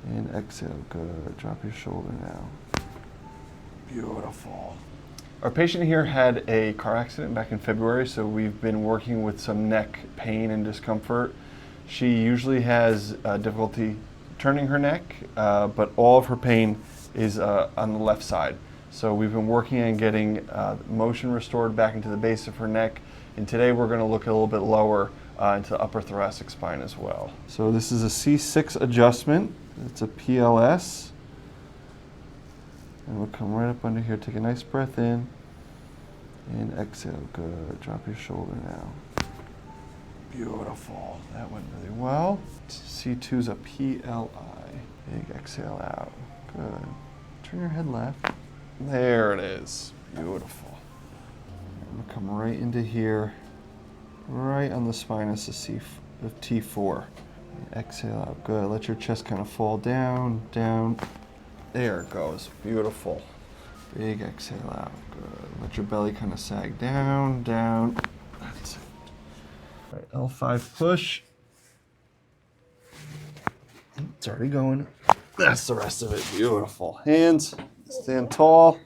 And exhale, good. Drop your shoulder now. Beautiful. Our patient here had a car accident back in February, so we've been working with some neck pain and discomfort. She usually has difficulty turning her neck, but all of her pain is on the left side. So we've been working on getting motion restored back into the base of her neck, and today we're going to look a little bit lower into the upper thoracic spine as well. So this is a C6 adjustment. It's a PLS. And we'll come right up under here. Take a nice breath in and exhale. Good. Drop your shoulder now. Beautiful. That went really well. C2 is a PLI. Big exhale out. Good. Turn your head left. There it is. Beautiful. And we'll come right into here, right on the spinous of T4. And exhale out. Good. Let your chest kind of fall down, down. There it goes. Beautiful. Big exhale out. Good. Let your belly kind of sag down, down. That's it. All right, L5 push. It's already going. That's the rest of it. Beautiful. Hands, stand tall.